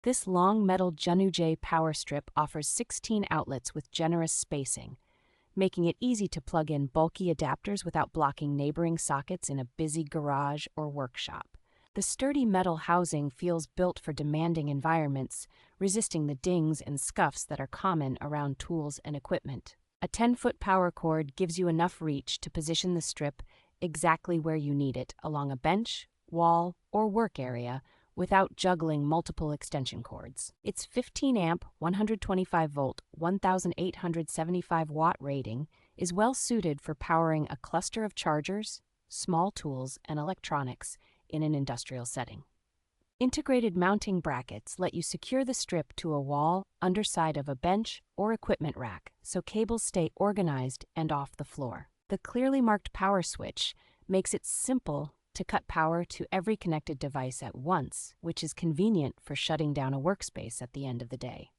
This long metal JUNNUJ power strip offers 16 outlets with generous spacing, making it easy to plug in bulky adapters without blocking neighboring sockets in a busy garage or workshop. The sturdy metal housing feels built for demanding environments, resisting the dings and scuffs that are common around tools and equipment. A 10-foot power cord gives you enough reach to position the strip exactly where you need it, along a bench, wall, or work area, without juggling multiple extension cords. Its 15-amp, 125-volt, 1,875-watt rating is well suited for powering a cluster of chargers, small tools, and electronics in an industrial setting. Integrated mounting brackets let you secure the strip to a wall, underside of a bench, or equipment rack, so cables stay organized and off the floor. The clearly marked power switch makes it simple to cut power to every connected device at once, which is convenient for shutting down a workspace at the end of the day.